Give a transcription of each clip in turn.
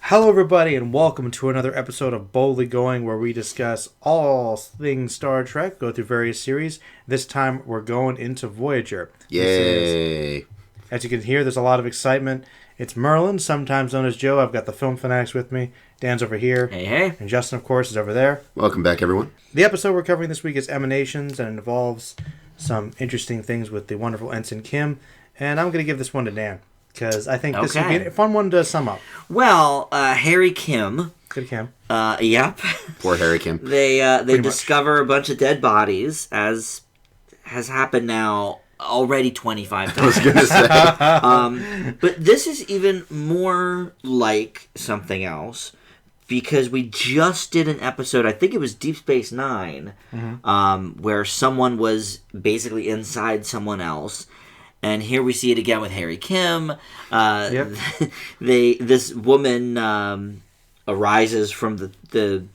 Hello, everybody, and welcome to another episode of Boldly Going, where we discuss all things Star Trek, go through various series. This time, we're going into Voyager. Yay! As you can hear, there's a lot of excitement. It's Merlin, sometimes known as Joe. I've got the film fanatics with me. Dan's over here. Hey, hey. And Justin, of course, is over there. Welcome back, everyone. The episode we're covering this week is Emanations, and it involves some interesting things with the wonderful Ensign Kim. And I'm going to give this one to Dan, because I think this would be a fun one to sum up. Well, Harry Kim. Good Kim. Yep. Poor Harry Kim. They discover a bunch of dead bodies, as has happened now already 25 times. I was going to say. But this is even more like something else, because we just did an episode, I think it was Deep Space Nine, where someone was basically inside someone else. And here we see it again with Harry Kim. Yep. This woman arises from the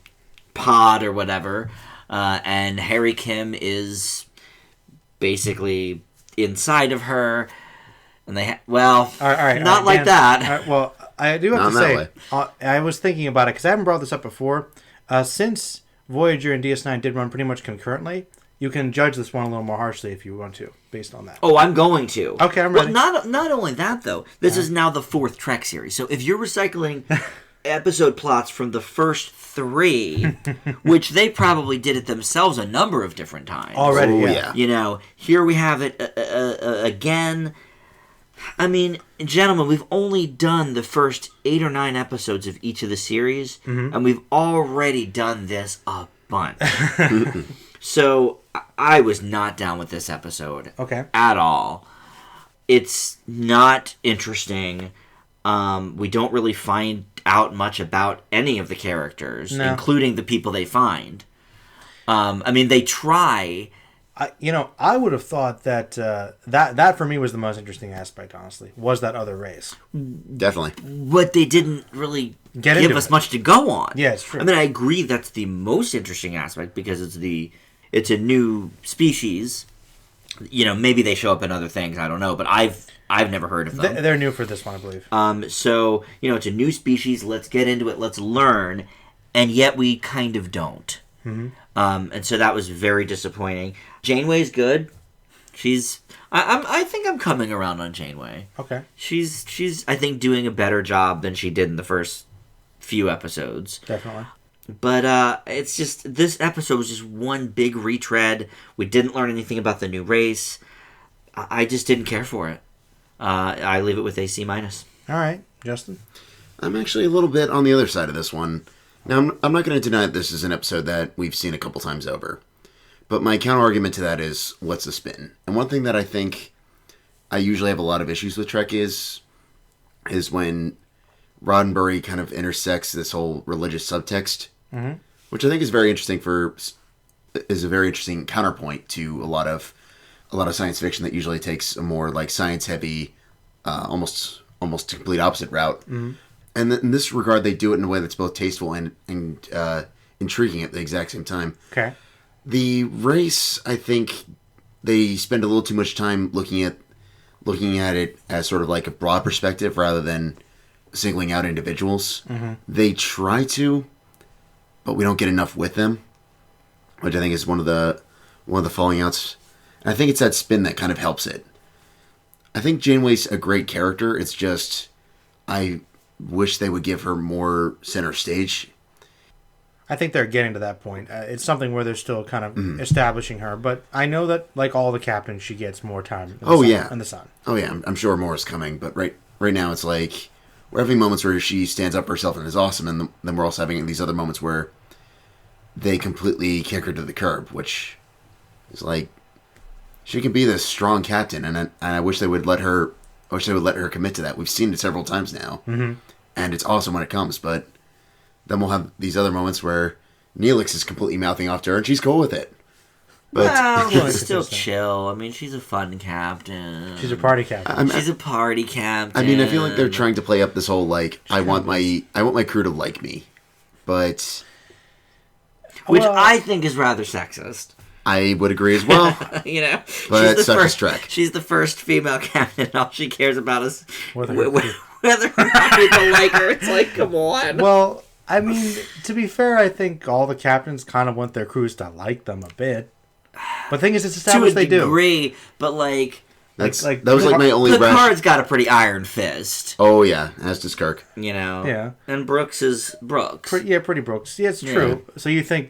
pod or whatever, and Harry Kim is basically inside of her. And they all right, not like Dan, that. All right, well, I do have to say, I was thinking about it because I haven't brought this up before. Since Voyager and DS9 did run pretty much concurrently, you can judge this one a little more harshly if you want to, based on that. Oh, I'm going to. Okay, I'm ready. Well, not only that, though. This is now the fourth Trek series. So if you're recycling episode plots from the first three, which they probably did it themselves a number of different times. Already, Oh, yeah. You know, here we have it again. I mean, gentlemen, we've only done the first 8 or 9 episodes of each of the series, and we've already done this a bunch. So I was not down with this episode at all. It's not interesting. We don't really find out much about any of the characters, including the people they find. I mean, they try. I would have thought that that for me was the most interesting aspect, honestly, was that other race. Definitely. But they didn't really give us much to go on. Yeah, it's true. I mean, I agree that's the most interesting aspect because it's a new species. You know, maybe they show up in other things. I don't know, but I've never heard of them. They're new for this one, I believe. So you know, it's a new species. Let's get into it. Let's learn, and yet we kind of don't. And so that was very disappointing. Janeway's good. I think I'm coming around on Janeway. Okay. She's I think doing a better job than she did in the first few episodes. Definitely. But it's just, this episode was just one big retread. We didn't learn anything about the new race. I just didn't care for it. I leave it with a C-. All right, Justin? I'm actually a little bit on the other side of this one. Now, I'm not going to deny that this is an episode that we've seen a couple times over. But my counter-argument to that is, what's the spin? And one thing that I think I usually have a lot of issues with Trek is when Roddenberry kind of intersects this whole religious subtext, which I think is very interesting is a very interesting counterpoint to a lot of science fiction that usually takes a more like science heavy, almost complete opposite route. And in this regard, they do it in a way that's both tasteful and intriguing at the exact same time. Okay. The race, I think, they spend a little too much time looking at it as sort of like a broad perspective rather than singling out individuals. They try to, but we don't get enough with them, which I think is one of the falling outs. And I think it's that spin that kind of helps it. I think Janeway's a great character. It's just I wish they would give her more center stage. I think they're getting to that point. It's something where they're still kind of establishing her, but I know that, like all the captains, she gets more time in the sun. Oh, yeah. I'm sure more is coming, but right now it's like we're having moments where she stands up for herself and is awesome, and then we're also having these other moments where they completely kick her to the curb, which is like, she can be this strong captain, and I wish they would let her commit to that. We've seen it several times now, and it's awesome when it comes, but then we'll have these other moments where Neelix is completely mouthing off to her, and she's cool with it. But well, it's still chill. I mean, she's a fun captain. She's a party captain. She's a party captain. I mean, I feel like they're trying to play up this whole like I want my crew to like me, but which I think is rather sexist. I would agree as well. You know, but it's such a Trek. She's the first female captain. All she cares about is whether or not people like her. It's like, come on. Well, I mean, to be fair, I think all the captains kind of want their crews to like them a bit. But the thing is, it's established they do. To a degree, but like... That was like my only... Picard's got a pretty iron fist. Oh, yeah. As does Kirk. You know? Yeah. And Brooks is Brooks. Pretty Brooks. Yeah, it's true. So you think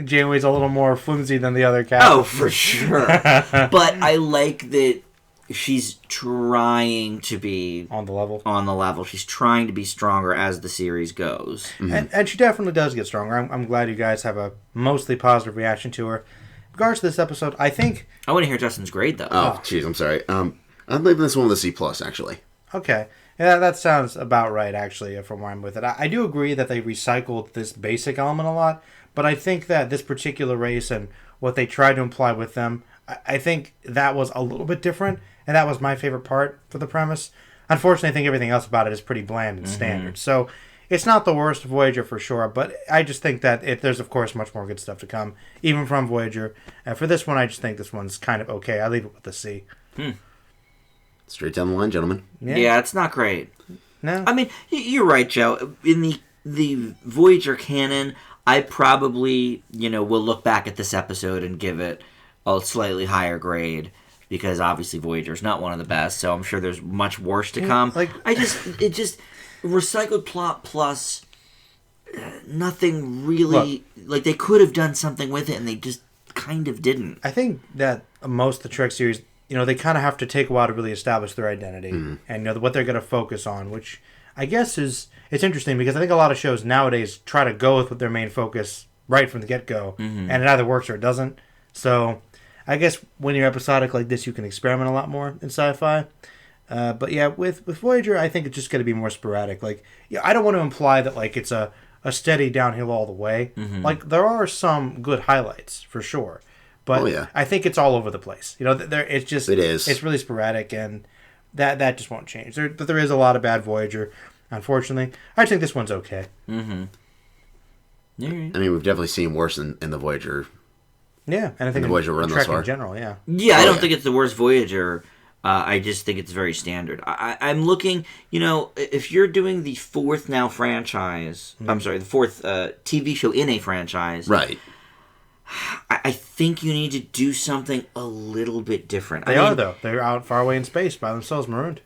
Janeway's a little more flimsy than the other captains? Oh, for sure. But I like that she's trying to be... On the level. On the level. She's trying to be stronger as the series goes. Mm-hmm. And she definitely does get stronger. I'm glad you guys have a mostly positive reaction to her. In regards to this episode, I think... I want to hear Justin's grade, though. Oh, jeez, I'm sorry. I'm leaving this one with a C+, actually. Okay. Yeah, that sounds about right, actually, from where I'm with it. I do agree that they recycled this basic element a lot, but I think that this particular race and what they tried to imply with them, I think that was a little bit different, and that was my favorite part for the premise. Unfortunately, I think everything else about it is pretty bland and standard. So it's not the worst Voyager for sure, but I just think that there's, of course, much more good stuff to come, even from Voyager. And for this one, I just think this one's kind of okay. I leave it with a C. Straight down the line, gentlemen. Yeah, it's not great. No. I mean, you're right, Joe. In the Voyager canon, I probably, will look back at this episode and give it a slightly higher grade, because obviously Voyager's not one of the best, so I'm sure there's much worse to come. It just recycled plot plus nothing really... Like, they could have done something with it, and they just kind of didn't. I think that most of the Trek series, they kind of have to take a while to really establish their identity and what they're going to focus on, which I guess it's interesting, because I think a lot of shows nowadays try to go with their main focus right from the get-go, and it either works or it doesn't. So I guess when you're episodic like this, you can experiment a lot more in sci-fi. But yeah, with Voyager, I think it's just going to be more sporadic. Like, I don't want to imply that like it's a steady downhill all the way. Like, there are some good highlights for sure, but I think it's all over the place. It's really sporadic, and that just won't change. But there is a lot of bad Voyager, unfortunately. I think this one's okay. I mean, we've definitely seen worse in the Voyager. Yeah, and I think the Voyager run thus far in general. Yeah. Yeah, I don't think it's the worst Voyager. I just think it's very standard. I'm looking, if you're doing the fourth franchise, I'm sorry, the fourth TV show in a franchise. Right. I think you need to do something a little bit different. They are, though. They're out far away in space by themselves, marooned.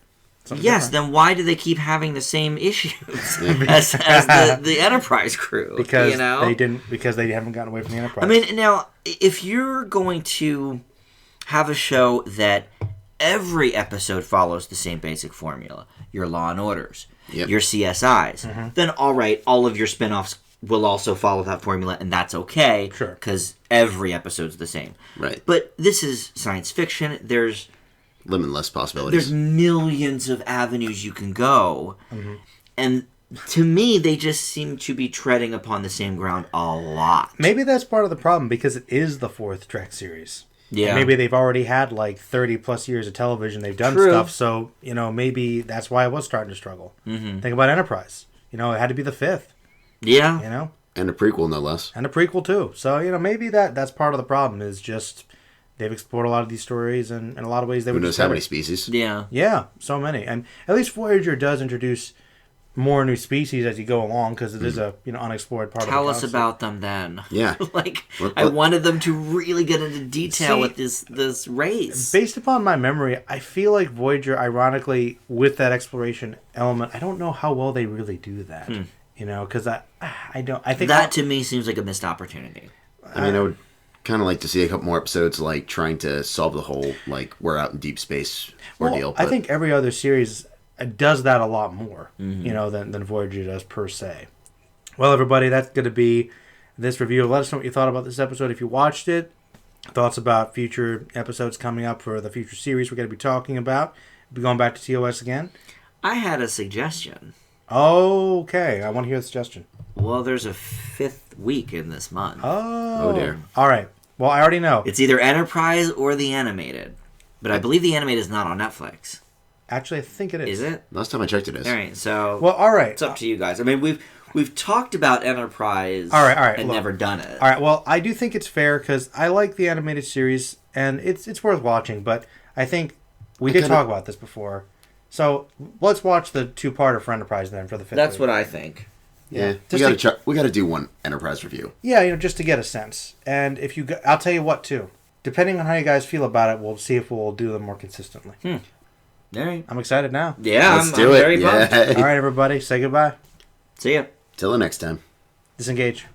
Yes, then why do they keep having the same issues as the Enterprise crew? Because they haven't gotten away from the Enterprise. I mean, now, if you're going to have a show that every episode follows the same basic formula, your Law and Orders, your CSIs, then all right, all of your spin-offs will also follow that formula, and that's okay, because every episode's the same. Right. But this is science fiction. There's limitless possibilities. There's millions of avenues you can go, and to me, they just seem to be treading upon the same ground a lot. Maybe that's part of the problem, because it is the fourth Trek series. Yeah. Maybe they've already had like 30 plus years of television. They've done stuff, so maybe that's why it was starting to struggle. Think about Enterprise. It had to be the fifth. Yeah. And a prequel, no less. And a prequel too. So maybe that's part of the problem, is just they've explored a lot of these stories, and in a lot of ways they would. Who knows how many species? Yeah, so many. And at least Voyager does introduce more new species as you go along, because it is a unexplored part of the Tell us about them then. Yeah. I wanted them to really get into detail with this race. Based upon my memory, I feel like Voyager, ironically, with that exploration element, I don't know how well they really do that. Because I think that to me seems like a missed opportunity. I mean, I would kind of like to see a couple more episodes like trying to solve the whole we're out in deep space ordeal. I think every other series does that a lot more, than Voyager does per se. Well, everybody, that's going to be this review. Let us know what you thought about this episode if you watched it. Thoughts about future episodes coming up for the future series we're going to be talking about. Be going back to TOS again. I had a suggestion. Okay, I want to hear the suggestion. Well, there's a fifth week in this month. Oh dear. All right. Well, I already know. It's either Enterprise or the animated. But I believe the animated is not on Netflix. Actually, I think it is. Is it? Last time I checked, it is. All right, so... Well, all right. It's up to you guys. I mean, we've talked about Enterprise all right, and never done it. All right, well, I do think it's fair, because I like the animated series, and it's worth watching, but I think we did talk about this before. So let's watch the 2-parter for Enterprise then for the 5th That's week. what I think. Yeah, Just we got to do one Enterprise review. Yeah, just to get a sense. And if you, I'll tell you what too. Depending on how you guys feel about it, we'll see if we'll do them more consistently. All right. I'm excited now. Yeah, Let's I'm do it. very pumped. All right, everybody, say goodbye. See ya. Till the next time. Disengage.